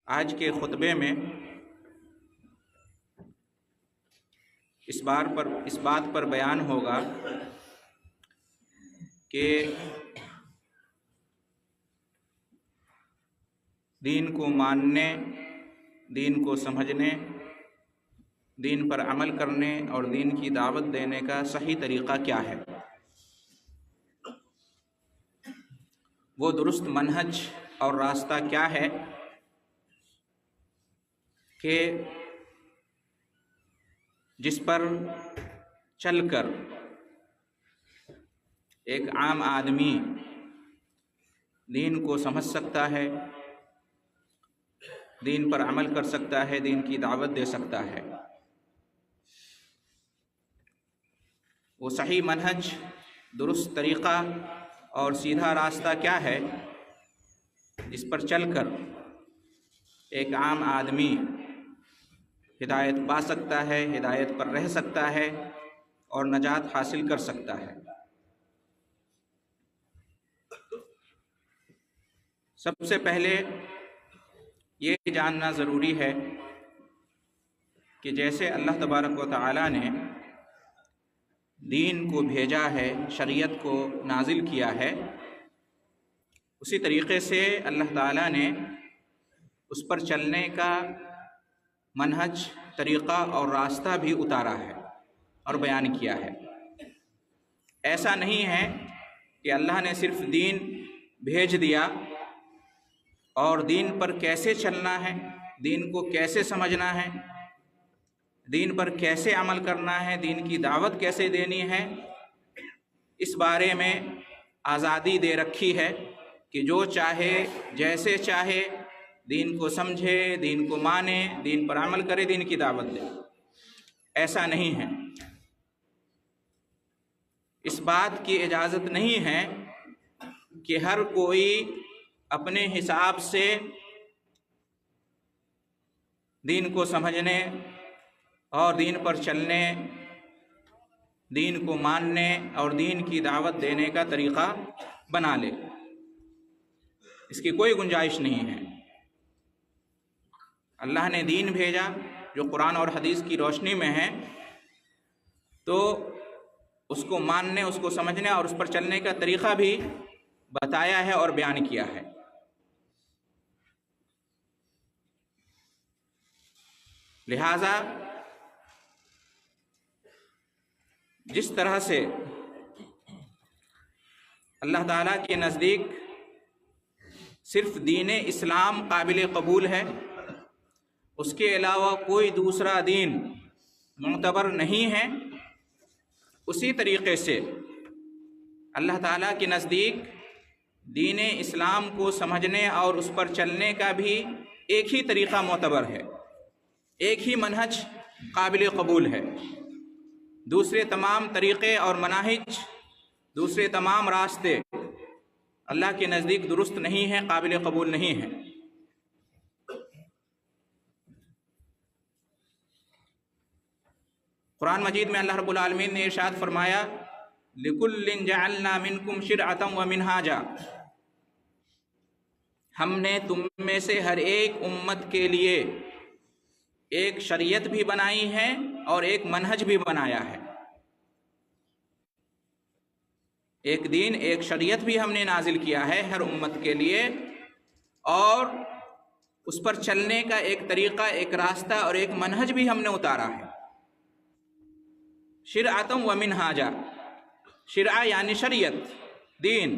آج کے خطبے میں اس بات پر بیان ہوگا کہ دین کو ماننے، دین کو سمجھنے، دین پر عمل کرنے اور دین کی دعوت دینے کا صحیح طریقہ کیا ہے، وہ درست منہج اور راستہ کیا ہے کہ جس پر چل کر ایک عام آدمی دین کو سمجھ سکتا ہے، دین پر عمل کر سکتا ہے، دین کی دعوت دے سکتا ہے۔ وہ صحیح منہج، درست طریقہ اور سیدھا راستہ کیا ہے جس پر چل کر ایک عام آدمی ہدایت پا سکتا ہے، ہدایت پر رہ سکتا ہے اور نجات حاصل کر سکتا ہے۔ سب سے پہلے یہ جاننا ضروری ہے کہ جیسے اللہ تبارک و تعالی نے دین کو بھیجا ہے، شریعت کو نازل کیا ہے، اسی طریقے سے اللہ تعالیٰ نے اس پر چلنے کا منہج، طریقہ اور راستہ بھی اتارا ہے اور بیان کیا ہے۔ ایسا نہیں ہے کہ اللہ نے صرف دین بھیج دیا اور دین پر کیسے چلنا ہے، دین کو کیسے سمجھنا ہے، دین پر کیسے عمل کرنا ہے، دین کی دعوت کیسے دینی ہے، اس بارے میں آزادی دے رکھی ہے کہ جو چاہے جیسے چاہے دین کو سمجھے، دین کو مانے، دین پر عمل کرے، دین کی دعوت دے۔ ایسا نہیں ہے، اس بات کی اجازت نہیں ہے کہ ہر کوئی اپنے حساب سے دین کو سمجھنے اور دین پر چلنے، دین کو ماننے اور دین کی دعوت دینے کا طریقہ بنا لے۔ اس کی کوئی گنجائش نہیں ہے۔ اللہ نے دین بھیجا جو قرآن اور حدیث کی روشنی میں ہے، تو اس کو ماننے، اس کو سمجھنے اور اس پر چلنے کا طریقہ بھی بتایا ہے اور بیان کیا ہے۔ لہذا جس طرح سے اللہ تعالیٰ کے نزدیک صرف دین اسلام قابل قبول ہے، اس کے علاوہ کوئی دوسرا دین معتبر نہیں ہے، اسی طریقے سے اللہ تعالیٰ کے نزدیک دین اسلام کو سمجھنے اور اس پر چلنے کا بھی ایک ہی طریقہ معتبر ہے، ایک ہی منہج قابل قبول ہے۔ دوسرے تمام طریقے اور مناہج، دوسرے تمام راستے اللہ کے نزدیک درست نہیں ہیں، قابل قبول نہیں ہیں۔ قرآن مجید میں اللہ رب العالمین نے ارشاد فرمایا، لِكُلٍّ جَعَلْنَا مِنْكُمْ شِرْعَةً وَمِنْهَاجًا، ہم نے تم میں سے ہر ایک امت کے لیے ایک شریعت بھی بنائی ہے اور ایک منہج بھی بنایا ہے۔ ایک دین، ایک شریعت بھی ہم نے نازل کیا ہے ہر امت کے لیے، اور اس پر چلنے کا ایک طریقہ، ایک راستہ اور ایک منہج بھی ہم نے اتارا ہے۔ شرعۃ ومنہاجا، شرع یعنی شریعت، دین،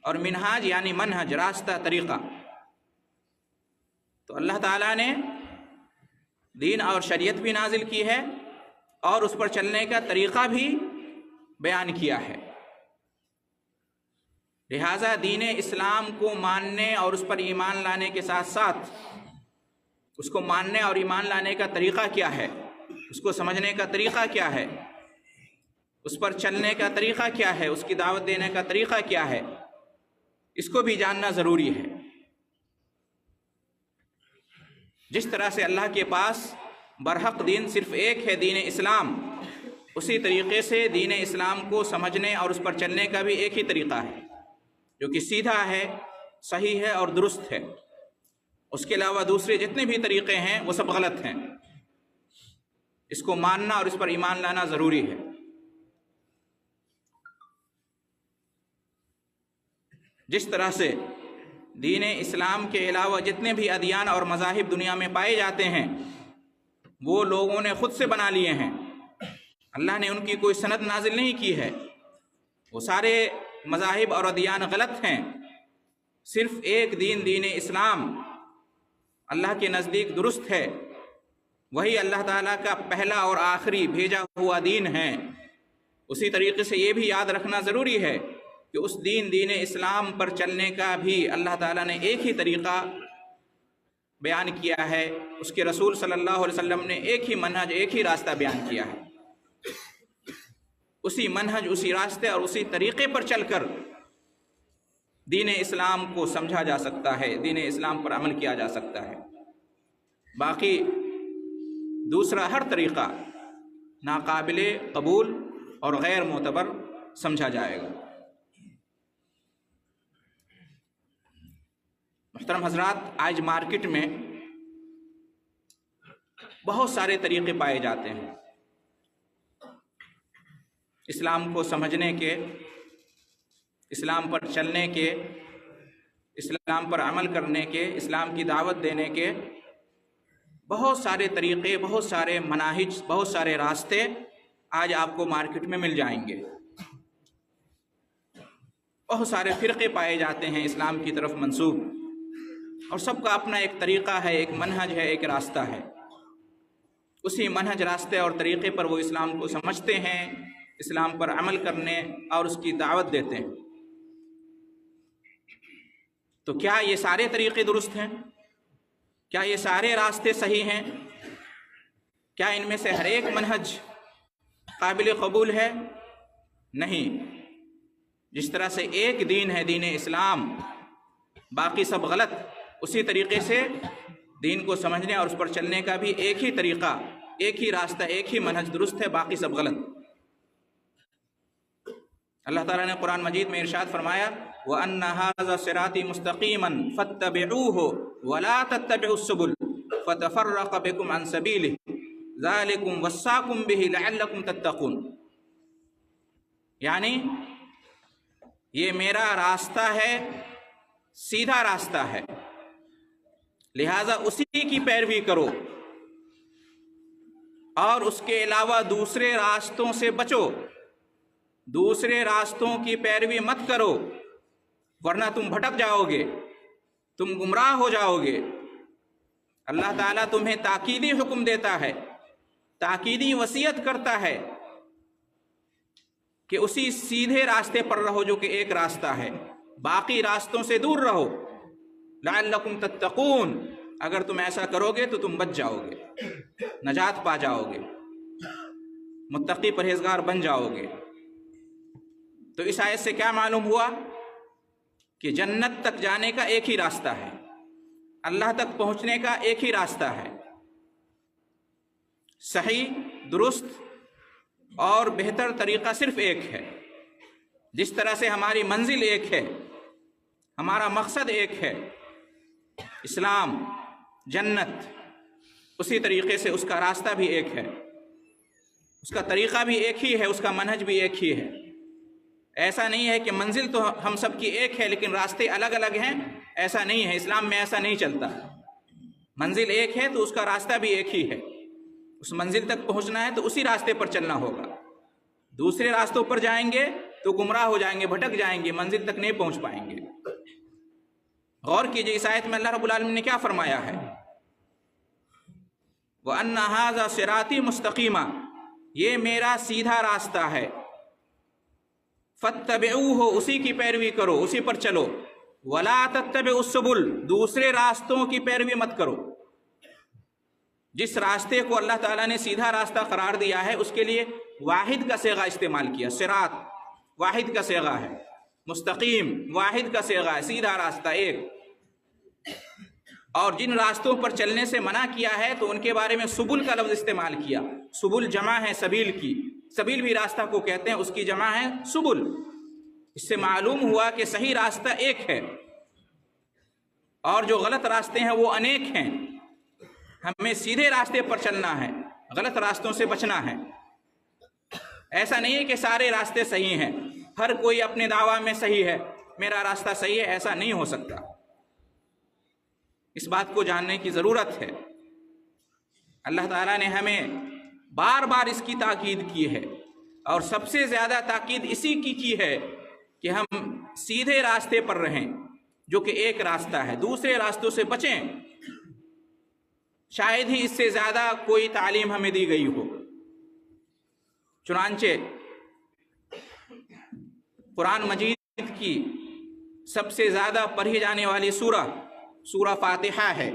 اور منہاج یعنی منہج، راستہ، طریقہ۔ تو اللہ تعالیٰ نے دین اور شریعت بھی نازل کی ہے اور اس پر چلنے کا طریقہ بھی بیان کیا ہے۔ لہٰذا دین اسلام کو ماننے اور اس پر ایمان لانے کے ساتھ ساتھ اس کو ماننے اور ایمان لانے کا طریقہ کیا ہے، اس کو سمجھنے کا طریقہ کیا ہے، اس پر چلنے کا طریقہ کیا ہے، اس کی دعوت دینے کا طریقہ کیا ہے، اس کو بھی جاننا ضروری ہے۔ جس طرح سے اللہ کے پاس برحق دین صرف ایک ہے، دین اسلام، اسی طریقے سے دین اسلام کو سمجھنے اور اس پر چلنے کا بھی ایک ہی طریقہ ہے جو کہ سیدھا ہے، صحیح ہے اور درست ہے۔ اس کے علاوہ دوسرے جتنے بھی طریقے ہیں وہ سب غلط ہیں۔ اس کو ماننا اور اس پر ایمان لانا ضروری ہے۔ جس طرح سے دین اسلام کے علاوہ جتنے بھی ادیان اور مذاہب دنیا میں پائے جاتے ہیں وہ لوگوں نے خود سے بنا لیے ہیں، اللہ نے ان کی کوئی سند نازل نہیں کی ہے۔ وہ سارے مذاہب اور ادیان غلط ہیں، صرف ایک دین، دین اسلام اللہ کے نزدیک درست ہے، وہی اللہ تعالیٰ کا پہلا اور آخری بھیجا ہوا دین ہے۔ اسی طریقے سے یہ بھی یاد رکھنا ضروری ہے کہ اس دین، دین اسلام پر چلنے کا بھی اللہ تعالیٰ نے ایک ہی طریقہ بیان کیا ہے، اس کے رسول صلی اللہ علیہ وسلم نے ایک ہی منہج، ایک ہی راستہ بیان کیا ہے۔ اسی منہج، اسی راستے اور اسی طریقے پر چل کر دین اسلام کو سمجھا جا سکتا ہے، دین اسلام پر عمل کیا جا سکتا ہے۔ باقی دوسرا ہر طریقہ ناقابل قبول اور غیر معتبر سمجھا جائے گا۔ محترم حضرات، آج مارکیٹ میں بہت سارے طریقے پائے جاتے ہیں اسلام کو سمجھنے کے، اسلام پر چلنے کے، اسلام پر عمل کرنے کے، اسلام کی دعوت دینے کے بہت سارے طریقے، بہت سارے مناہج، بہت سارے راستے آج آپ کو مارکیٹ میں مل جائیں گے۔ بہت سارے فرقے پائے جاتے ہیں اسلام کی طرف منسوب، اور سب کا اپنا ایک طریقہ ہے، ایک منہج ہے، ایک راستہ ہے۔ اسی منہج، راستے اور طریقے پر وہ اسلام کو سمجھتے ہیں، اسلام پر عمل کرنے اور اس کی دعوت دیتے ہیں۔ تو کیا یہ سارے طریقے درست ہیں؟ کیا یہ سارے راستے صحیح ہیں؟ کیا ان میں سے ہر ایک منہج قابل قبول ہے؟ نہیں۔ جس طرح سے ایک دین ہے، دین اسلام، باقی سب غلط، اسی طریقے سے دین کو سمجھنے اور اس پر چلنے کا بھی ایک ہی طریقہ، ایک ہی راستہ، ایک ہی منہج درست ہے، باقی سب غلط۔ اللہ تعالیٰ نے قرآن مجید میں ارشاد فرمایا وَأَنَّ هَذَا صِرَاطِي مُسْتَقِيمًا فَاتَّبِعُوهُ وَلَا تَتَّبِعُوا السُّبُلَ فَتَفَرَّقَ بِكُمْ عَنْ سَبِيلِهِ ذَلِكُمْ وَصَّاكُمْ بِهِ لَعَلَّكُمْ تَتَّقُونَ، یعنی یہ میرا راستہ ہے، سیدھا راستہ ہے، لہٰذا اسی کی پیروی کرو اور اس کے علاوہ دوسرے راستوں سے بچو، دوسرے راستوں کی پیروی مت کرو، ورنہ تم بھٹک جاؤ گے، تم گمراہ ہو جاؤ گے۔ اللہ تعالیٰ تمہیں تاکیدی حکم دیتا ہے، تاکیدی وصیت کرتا ہے کہ اسی سیدھے راستے پر رہو جو کہ ایک راستہ ہے، باقی راستوں سے دور رہو۔ لعلکم تتقون، اگر تم ایسا کرو گے تو تم بچ جاؤ گے، نجات پا جاؤ گے، متقی پرہیزگار بن جاؤ گے۔ تو اس آیت سے کیا معلوم ہوا کہ جنت تک جانے کا ایک ہی راستہ ہے، اللہ تک پہنچنے کا ایک ہی راستہ ہے، صحیح، درست اور بہتر طریقہ صرف ایک ہے۔ جس طرح سے ہماری منزل ایک ہے، ہمارا مقصد ایک ہے، اسلام، جنت، اسی طریقے سے اس کا راستہ بھی ایک ہے، اس کا طریقہ بھی ایک ہی ہے، اس کا منہج بھی ایک ہی ہے۔ ایسا نہیں ہے کہ منزل تو ہم سب کی ایک ہے لیکن راستے الگ الگ ہیں، ایسا نہیں ہے، اسلام میں ایسا نہیں چلتا۔ منزل ایک ہے تو اس کا راستہ بھی ایک ہی ہے، اس منزل تک پہنچنا ہے تو اسی راستے پر چلنا ہوگا۔ دوسرے راستوں پر جائیں گے تو گمراہ ہو جائیں گے، بھٹک جائیں گے، منزل تک نہیں پہنچ پائیں گے۔ غور کیجئے اس آیت میں اللہ رب العالمین نے کیا فرمایا ہے، وَأَنَّ هَذَا صِرَاطِي مُسْتَقِيمًا، یہ میرا سیدھا راستہ ہے، فَاتَّبِعُوهُ، اسی کی پیروی کرو، اسی پر چلو، وَلَا تَتَّبِعُوا السُّبُلَ، دوسرے راستوں کی پیروی مت کرو۔ جس راستے کو اللہ تعالیٰ نے سیدھا راستہ قرار دیا ہے اس کے لیے واحد کا صیغہ استعمال کیا، صراط واحد کا صیغہ ہے، مستقیم واحد کا صیغہ ہے، سیدھا راستہ ایک۔ اور جن راستوں پر چلنے سے منع کیا ہے تو ان کے بارے میں سبل کا لفظ استعمال کیا۔ سبل جمع ہے سبیل کی، سبیل بھی راستہ کو کہتے ہیں، اس کی جمع ہے سبل۔ اس سے معلوم ہوا کہ صحیح راستہ ایک ہے، اور جو غلط راستے ہیں وہ انیک ہیں۔ ہمیں سیدھے راستے پر چلنا ہے، غلط راستوں سے بچنا ہے۔ ایسا نہیں ہے کہ سارے راستے صحیح ہیں، ہر کوئی اپنے دعویٰ میں صحیح ہے، میرا راستہ صحیح ہے، ایسا نہیں ہو سکتا۔ اس بات کو جاننے کی ضرورت ہے۔ اللہ تعالیٰ نے ہمیں بار بار اس کی تاکید کی ہے، اور سب سے زیادہ تاکید اسی کی ہے کہ ہم سیدھے راستے پر رہیں، جو کہ ایک راستہ ہے، دوسرے راستوں سے بچیں۔ شاید ہی اس سے زیادہ کوئی تعلیم ہمیں دی گئی ہو۔ چنانچہ قرآن مجید کی سب سے زیادہ پڑھی جانے والی سورہ فاتحہ ہے،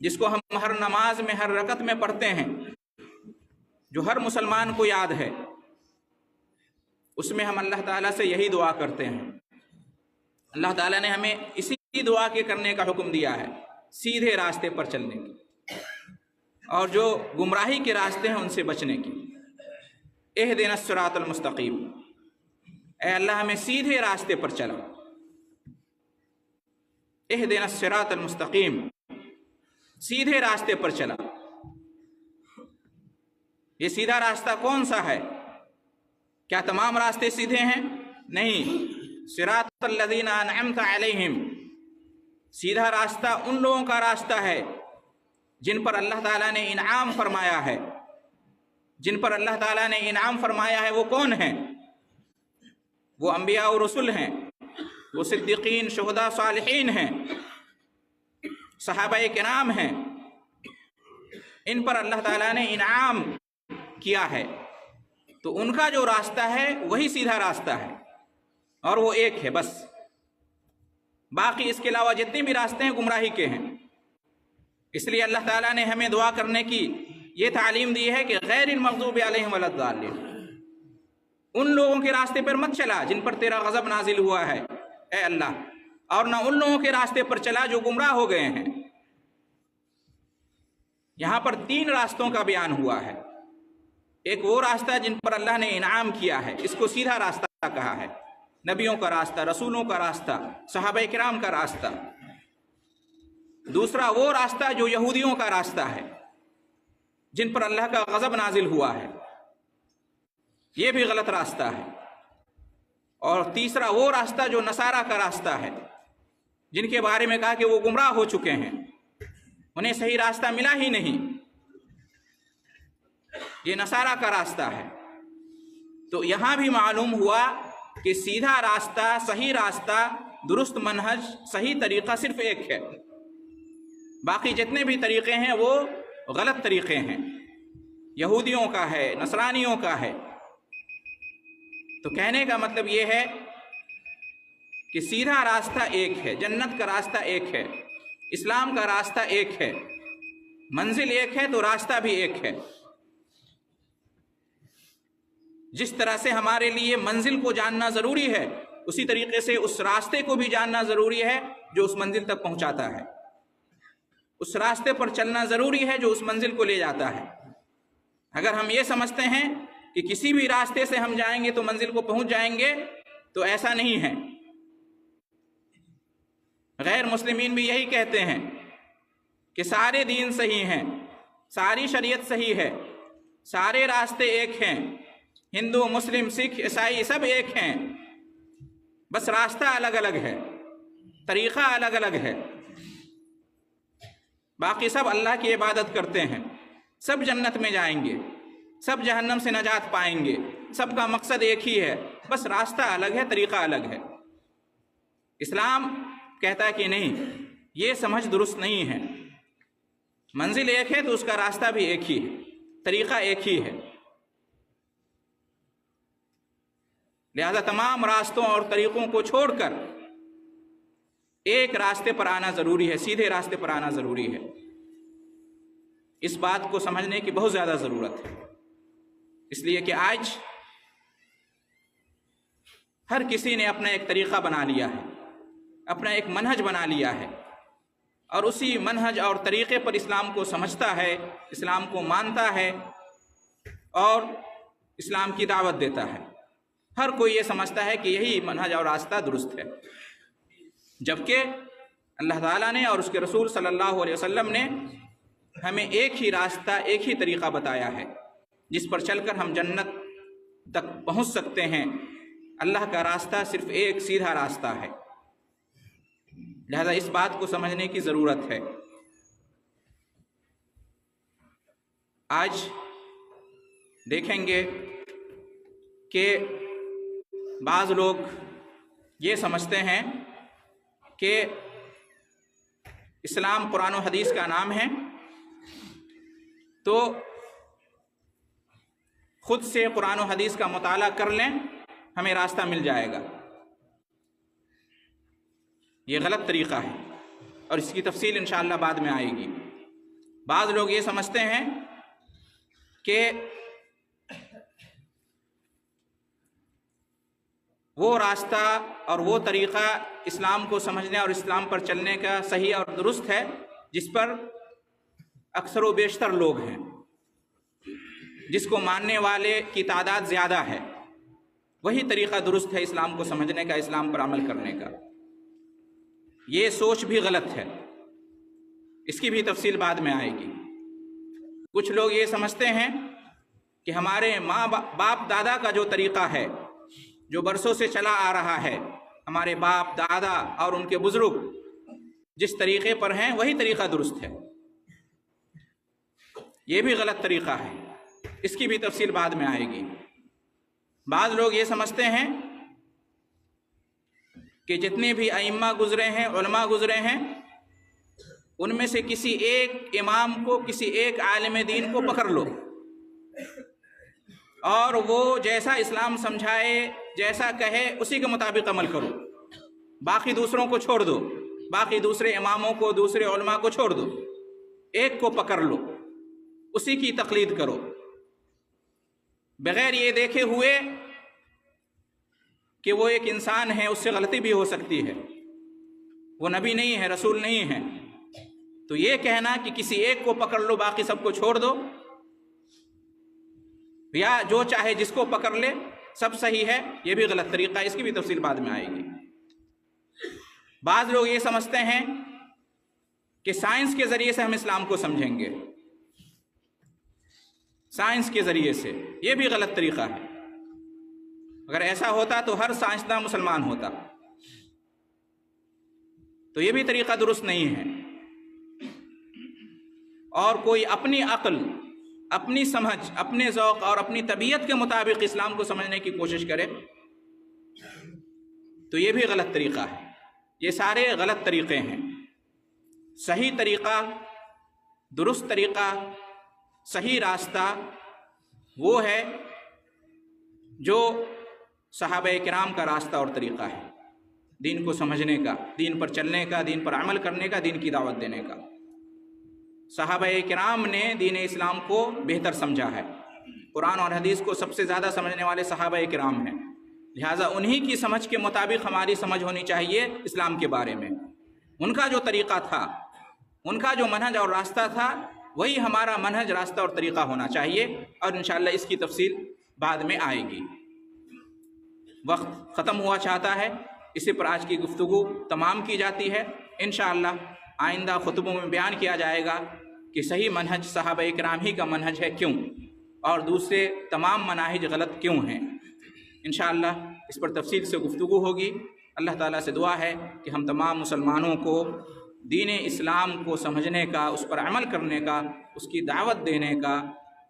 جس کو ہم ہر نماز میں، ہر رکعت میں پڑھتے ہیں، جو ہر مسلمان کو یاد ہے۔ اس میں ہم اللہ تعالیٰ سے یہی دعا کرتے ہیں۔ اللہ تعالیٰ نے ہمیں اسی دعا کے کرنے کا حکم دیا ہے، سیدھے راستے پر چلنے کی، اور جو گمراہی کے راستے ہیں ان سے بچنے کی۔ اہدنا الصراط المستقیم، اے اللہ ہمیں سیدھے راستے پر چلا۔ اہدنا الصراط المستقیم، سیدھے راستے پر چلا۔ یہ سیدھا راستہ کون سا ہے؟ کیا تمام راستے سیدھے ہیں؟ نہیں۔ صراط الذین انعمت علیہم، سیدھا راستہ ان لوگوں کا راستہ ہے جن پر اللہ تعالیٰ نے انعام فرمایا ہے۔ جن پر اللہ تعالیٰ نے انعام فرمایا ہے وہ کون ہیں؟ وہ انبیاء و رسل ہیں، وہ صدیقین، شہداء، صالحین ہیں، صحابہ کرام ہیں۔ ان پر اللہ تعالیٰ نے انعام کیا ہے، تو ان کا جو راستہ ہے وہی سیدھا راستہ ہے، اور وہ ایک ہے بس۔ باقی اس کے علاوہ جتنے بھی راستے ہیں گمراہی کے ہیں۔ اس لیے اللہ تعالیٰ نے ہمیں دعا کرنے کی یہ تعلیم دی ہے کہ غیر المغضوب علیہم ولا الضالین، ان لوگوں کے راستے پر مت چلا جن پر تیرا غضب نازل ہوا ہے اے اللہ، اور نہ ان لوگوں کے راستے پر چلا جو گمراہ ہو گئے ہیں۔ یہاں پر 3 راستوں کا بیان ہوا ہے۔ ایک وہ راستہ جن پر اللہ نے انعام کیا ہے، اس کو سیدھا راستہ کہا ہے، نبیوں کا راستہ، رسولوں کا راستہ، صحابہ کرام کا راستہ۔ دوسرا وہ راستہ جو یہودیوں کا راستہ ہے، جن پر اللہ کا غضب نازل ہوا ہے، یہ بھی غلط راستہ ہے۔ اور تیسرا وہ راستہ جو نصارہ کا راستہ ہے، جن کے بارے میں کہا کہ وہ گمراہ ہو چکے ہیں، انہیں صحیح راستہ ملا ہی نہیں، یہ نصارہ کا راستہ ہے۔ تو یہاں بھی معلوم ہوا کہ سیدھا راستہ، صحیح راستہ، درست منہج، صحیح طریقہ صرف ایک ہے، باقی جتنے بھی طریقے ہیں وہ غلط طریقے ہیں، یہودیوں کا ہے، نصرانیوں کا ہے۔ تو کہنے کا مطلب یہ ہے کہ سیدھا راستہ ایک ہے، جنت کا راستہ ایک ہے، اسلام کا راستہ ایک ہے، منزل ایک ہے تو راستہ بھی ایک ہے۔ جس طرح سے ہمارے لیے منزل کو جاننا ضروری ہے، اسی طریقے سے اس راستے کو بھی جاننا ضروری ہے جو اس منزل تک پہنچاتا ہے۔ اس راستے پر چلنا ضروری ہے جو اس منزل کو لے جاتا ہے۔ اگر ہم یہ سمجھتے ہیں کہ کسی بھی راستے سے ہم جائیں گے تو منزل کو پہنچ جائیں گے، تو ایسا نہیں ہے۔ غیر مسلمین بھی یہی کہتے ہیں کہ سارے دین صحیح ہیں، ساری شریعت صحیح ہے، سارے راستے ایک ہیں، ہندو، مسلم، سکھ، عیسائی سب ایک ہیں، بس راستہ الگ الگ ہے، طریقہ الگ الگ ہے، باقی سب اللہ کی عبادت کرتے ہیں، سب جنت میں جائیں گے، سب جہنم سے نجات پائیں گے، سب کا مقصد ایک ہی ہے، بس راستہ الگ ہے، طریقہ الگ ہے۔ اسلام کہتا ہے کہ نہیں، یہ سمجھ درست نہیں ہے۔ منزل ایک ہے تو اس کا راستہ بھی ایک ہی ہے، طریقہ ایک ہی ہے۔ لہذا تمام راستوں اور طریقوں کو چھوڑ کر ایک راستے پر آنا ضروری ہے، سیدھے راستے پر آنا ضروری ہے۔ اس بات کو سمجھنے کی بہت زیادہ ضرورت ہے، اس لیے کہ آج ہر کسی نے اپنا ایک طریقہ بنا لیا ہے، اپنا ایک منہج بنا لیا ہے، اور اسی منہج اور طریقے پر اسلام کو سمجھتا ہے، اسلام کو مانتا ہے اور اسلام کی دعوت دیتا ہے۔ ہر کوئی یہ سمجھتا ہے کہ یہی منہج اور راستہ درست ہے، جبکہ اللہ تعالیٰ نے اور اس کے رسول صلی اللہ علیہ وسلم نے ہمیں ایک ہی راستہ، ایک ہی طریقہ بتایا ہے جس پر چل کر ہم جنت تک پہنچ سکتے ہیں۔ اللہ کا راستہ صرف ایک سیدھا راستہ ہے، لہذا اس بات کو سمجھنے کی ضرورت ہے۔ آج دیکھیں گے کہ بعض لوگ یہ سمجھتے ہیں کہ اسلام قرآن و حدیث کا نام ہے، تو خود سے قرآن و حدیث کا مطالعہ کر لیں، ہمیں راستہ مل جائے گا۔ یہ غلط طریقہ ہے اور اس کی تفصیل انشاءاللہ بعد میں آئے گی۔ بعض لوگ یہ سمجھتے ہیں کہ وہ راستہ اور وہ طریقہ اسلام کو سمجھنے اور اسلام پر چلنے کا صحیح اور درست ہے جس پر اکثر و بیشتر لوگ ہیں، جس کو ماننے والے کی تعداد زیادہ ہے، وہی طریقہ درست ہے اسلام کو سمجھنے کا، اسلام پر عمل کرنے کا۔ یہ سوچ بھی غلط ہے، اس کی بھی تفصیل بعد میں آئے گی۔ کچھ لوگ یہ سمجھتے ہیں کہ ہمارے ماں باپ دادا کا جو طریقہ ہے، جو برسوں سے چلا آ رہا ہے، ہمارے باپ دادا اور ان کے بزرگ جس طریقے پر ہیں وہی طریقہ درست ہے۔ یہ بھی غلط طریقہ ہے، اس کی بھی تفصیل بعد میں آئے گی۔ بعض لوگ یہ سمجھتے ہیں کہ جتنے بھی ائمہ گزرے ہیں، علماء گزرے ہیں، ان میں سے کسی ایک امام کو، کسی ایک عالم دین کو پکڑ لو اور وہ جیسا اسلام سمجھائے، جیسا کہے اسی کے مطابق عمل کرو، باقی دوسروں کو چھوڑ دو، باقی دوسرے اماموں کو، دوسرے علماء کو چھوڑ دو، ایک کو پکڑ لو، اسی کی تقلید کرو، بغیر یہ دیکھے ہوئے کہ وہ ایک انسان ہے، اس سے غلطی بھی ہو سکتی ہے، وہ نبی نہیں ہے، رسول نہیں ہے۔ تو یہ کہنا کہ کسی ایک کو پکڑ لو باقی سب کو چھوڑ دو، یا جو چاہے جس کو پکڑ لے سب صحیح ہے، یہ بھی غلط طریقہ ہے، اس کی بھی تفصیل بعد میں آئے گی۔ بعض لوگ یہ سمجھتے ہیں کہ سائنس کے ذریعے سے ہم اسلام کو سمجھیں گے، سائنس کے ذریعے سے، یہ بھی غلط طریقہ ہے۔ اگر ایسا ہوتا تو ہر سائنسداں مسلمان ہوتا، تو یہ بھی طریقہ درست نہیں ہے۔ اور کوئی اپنی عقل، اپنی سمجھ، اپنے ذوق اور اپنی طبیعت کے مطابق اسلام کو سمجھنے کی کوشش کرے تو یہ بھی غلط طریقہ ہے۔ یہ سارے غلط طریقے ہیں۔ صحیح طریقہ، درست طریقہ، صحیح راستہ وہ ہے جو صحابہ کرام کا راستہ اور طریقہ ہے، دین کو سمجھنے کا، دین پر چلنے کا، دین پر عمل کرنے کا، دین کی دعوت دینے کا۔ صحابہ کرام نے دین اسلام کو بہتر سمجھا ہے، قرآن اور حدیث کو سب سے زیادہ سمجھنے والے صحابہ کرام ہیں، لہٰذا انہی کی سمجھ کے مطابق ہماری سمجھ ہونی چاہیے اسلام کے بارے میں۔ ان کا جو طریقہ تھا، ان کا جو منہج اور راستہ تھا، وہی ہمارا منہج، راستہ اور طریقہ ہونا چاہیے، اور انشاءاللہ اس کی تفصیل بعد میں آئے گی۔ وقت ختم ہوا چاہتا ہے، اسی پر آج کی گفتگو تمام کی جاتی ہے۔ انشاءاللہ آئندہ خطبوں میں بیان کیا جائے گا کہ صحیح منہج صحابہ کرام ہی کا منہج ہے کیوں، اور دوسرے تمام مناہج غلط کیوں ہیں۔ انشاءاللہ اس پر تفصیل سے گفتگو ہوگی۔ اللہ تعالیٰ سے دعا ہے کہ ہم تمام مسلمانوں کو دین اسلام کو سمجھنے کا، اس پر عمل کرنے کا، اس کی دعوت دینے کا،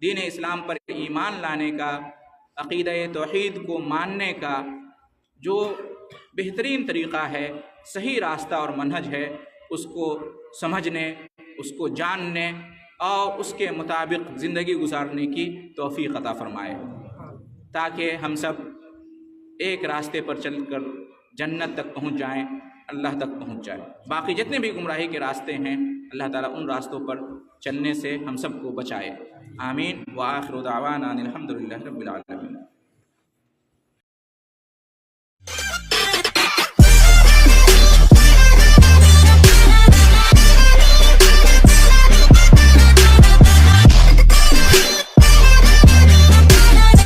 دین اسلام پر ایمان لانے کا، عقیدہ توحید کو ماننے کا جو بہترین طریقہ ہے، صحیح راستہ اور منہج ہے، اس کو سمجھنے، اس کو جاننے اور اس کے مطابق زندگی گزارنے کی توفیق عطا فرمائے، تاکہ ہم سب ایک راستے پر چل کر جنت تک پہنچ جائیں، اللہ تک پہنچ جائیں۔ باقی جتنے بھی گمراہی کے راستے ہیں، اللہ تعالیٰ ان راستوں پر چلنے سے ہم سب کو بچائے۔ آمین۔ وآخر دعوانا الحمدللہ رب العالمین۔